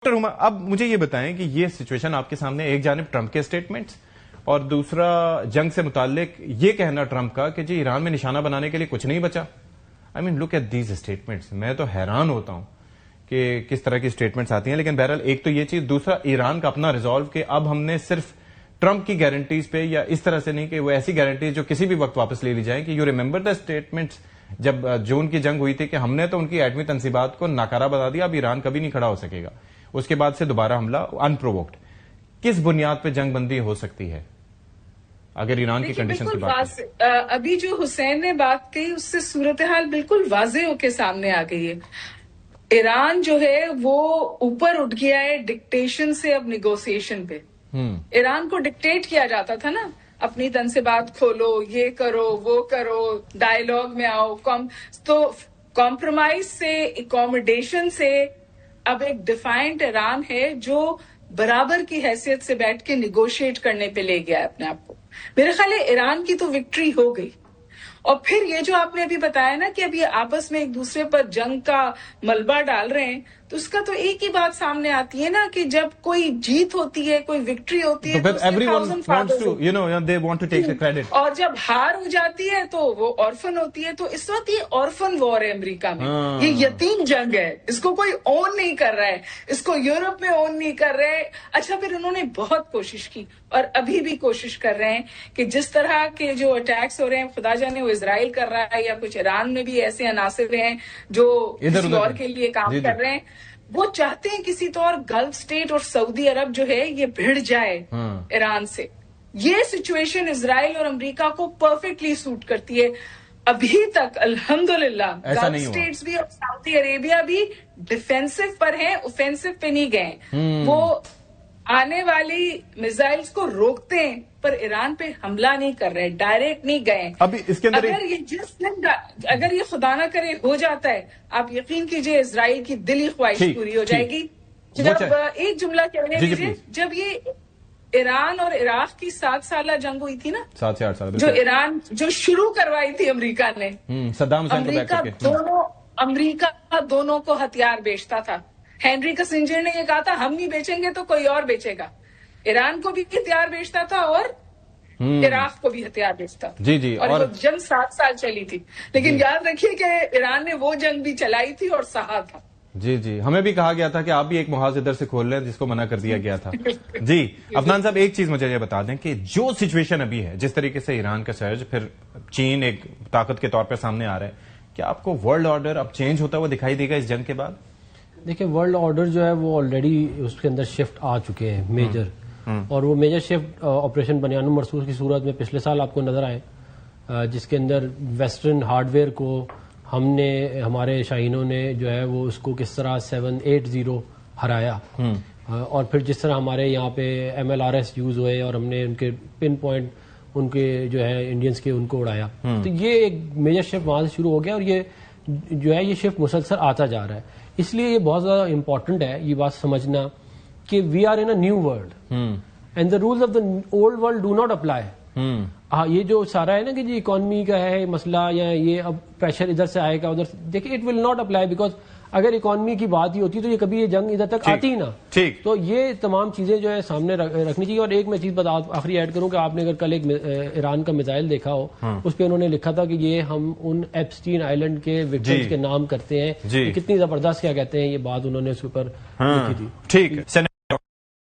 Doctor اب مجھے یہ بتائیں کہ یہ سچویشن آپ کے سامنے، ایک جانب ٹرمپ کے سٹیٹمنٹس اور دوسرا جنگ سے متعلق یہ کہنا ٹرمپ کا کہ جی ایران میں نشانہ بنانے کے لیے کچھ نہیں بچا. آئی مین لک ایٹ دیز اسٹیٹمنٹس. میں تو حیران ہوتا ہوں کہ کس طرح کی اسٹیٹمنٹس آتی ہیں. لیکن بہرحال ایک تو یہ چیز، دوسرا ایران کا اپنا ریزالو کہ اب ہم نے صرف ٹرمپ کی گارنٹیز پہ، یا اس طرح سے نہیں کہ وہ ایسی گارنٹیز جو کسی بھی وقت واپس لے لی جائیں، کہ یو ریمبر دا اسٹیٹمنٹس جب جون کی جنگ ہوئی تھی کہ ہم نے تو ان کی ایٹمی تنصیبات کو ناکارہ بتا دیا، اب ایران کبھی نہیں کھڑا ہو سکے گا. اس کے بعد سے دوبارہ حملہ انپرووکڈ. کس بنیاد پہ جنگ بندی ہو سکتی ہے اگر ایران کی کنڈیشن کی بات کریں؟ ابھی جو حسین نے بات کہی اس سے صورتحال بالکل واضح ہو کے سامنے آ گئی ہے. ایران جو ہے وہ اوپر اٹھ گیا ہے ڈکٹیشن سے اب نیگوسیشن پہ. ایران کو ڈکٹیٹ کیا جاتا تھا نا، اپنی تن سے بات کھولو، یہ کرو وہ کرو، ڈائیلاگ میں آؤ. تو کمپرومائز سے، اکوموڈیشن سے اب ایک ڈیفائنڈ ایران ہے جو برابر کی حیثیت سے بیٹھ کے نیگوشیٹ کرنے پہ لے گیا ہے اپنے آپ کو. میرے خیال ہے ایران کی تو وکٹری ہو گئی. اور پھر یہ جو آپ نے ابھی بتایا نا کہ اب یہ آپس میں ایک دوسرے پر جنگ کا ملبہ ڈال رہے ہیں، تو اس کا تو ایک ہی بات سامنے آتی ہے نا کہ جب کوئی جیت ہوتی ہے، کوئی وکٹری ہوتی ہے، اور جب ہار ہو جاتی ہے تو وہ آرفن ہوتی ہے. تو اس وقت یہ آرفن وار ہے امریکہ میں. یہ یتیم جنگ ہے، اس کو کوئی اون نہیں کر رہا ہے، اس کو یورپ میں اون نہیں کر رہے. اچھا، پھر انہوں نے بہت کوشش کی اور ابھی بھی کوشش کر رہے ہیں کہ جس طرح کے جو اٹیکس ہو رہے ہیں، خدا جانے وہ اسرائیل کر رہا ہے یا کچھ ایران میں بھی ایسے عناصر ہیں جو کسی اور کے لیے کام کر رہے ہیں. وہ چاہتے ہیں کسی طور گلف سٹیٹ اور سعودی عرب جو ہے یہ بھیڑ جائے ایران سے. یہ سچویشن اسرائیل اور امریکہ کو پرفیکٹلی سوٹ کرتی ہے. ابھی تک الحمدللہ گلف سٹیٹس بھی اور سعودی عربیہ بھی ڈیفینسو پر ہیں، اوفینسو پہ نہیں گئے. وہ آنے والی میزائلز کو روکتے ہیں پر ایران پہ حملہ نہیں کر رہے، ڈائریکٹ نہیں گئے. ابھی اس کے اندر اگر یہ خدا نہ کرے ہو جاتا ہے، آپ یقین کیجئے اسرائیل کی دلی خواہش پوری ہو جائے گی. جب ایک جملہ کہنے دیجیے، جب یہ ایران اور عراق کی 7 سالہ جنگ ہوئی تھی نا، 7 سے 8 سال، جو ایران جو شروع کروائی تھی امریکہ نے، امریکہ دونوں کو ہتھیار بیچتا تھا. ہینری کسنجر نے یہ کہا تھا ہم نہیں بیچیں گے تو کوئی اور بیچے گا. ایران کو بھی ہتھیار بیچتا تھا اور عراق کو بھی ہتھیار بیچتا. جی اور وہ جنگ 7 سال چلی تھی. لیکن یاد رکھیے کہ ایران نے وہ جنگ بھی چلائی تھی اور سہا تھا. جی ہمیں بھی کہا گیا تھا کہ آپ بھی ایک محاذ ادھر سے کھول لیں، جس کو منع کر دیا گیا تھا. جی عفنان صاحب، ایک چیز مجھے یہ بتا دیں کہ جو سچویشن ابھی ہے، جس طریقے سے ایران کا سرج، پھر چین ایک طاقت کے طور پہ سامنے آ رہا ہے، کیا آپ کو ورلڈ آرڈر اب چینج ہوتا ہوا دکھائی دے گا اس جنگ کے بعد؟ دیکھیں، ورلڈ آرڈر جو ہے وہ آلریڈی اس کے اندر شفٹ آ چکے ہیں میجر. اور وہ میجر شفٹ آپریشن بنیان مرصوص کی صورت میں پچھلے سال آپ کو نظر آئے، جس کے اندر ویسٹرن ہارڈ ویئر کو ہم نے، ہمارے شاہینوں نے جو ہے وہ اس کو کس طرح 780 ہرایا. اور پھر جس طرح ہمارے یہاں پہ MLRS یوز ہوئے اور ہم نے ان کے پن پوائنٹ ان کے جو ہے انڈینز کے ان کو اڑایا. تو یہ ایک میجر شفٹ وہاں سے شروع ہو گیا اور یہ جو ہے یہ شفٹ مسلسل آتا جا رہا ہے. اس لیے یہ بہت زیادہ امپورٹنٹ ہے یہ بات سمجھنا کہ we are in a new world and the rules of the old world do not apply. یہ جو سارا ہے نا کہ جی اکانومی کا ہے مسئلہ یا یہ اب پریشر ادھر سے آئے گا ادھر سے، دیکھیں it will not apply, because اگر اکانومی کی بات ہی ہوتی تو یہ کبھی یہ جنگ ادھر تک آتی ہی نا. تو یہ تمام چیزیں جو ہے سامنے رکھنی چاہیے. اور ایک میں چیز آخری ایڈ کروں کہ آپ نے اگر کل ایک ایران کا میزائل دیکھا ہو، اس پہ انہوں نے لکھا تھا کہ یہ ہم ان ایپسٹین آئیلینڈ کے وکٹمز کے نام کرتے ہیں. کتنی زبردست کیا کہتے ہیں یہ بات انہوں نے اس کے اوپر لکھی تھی. ٹھیک ہے.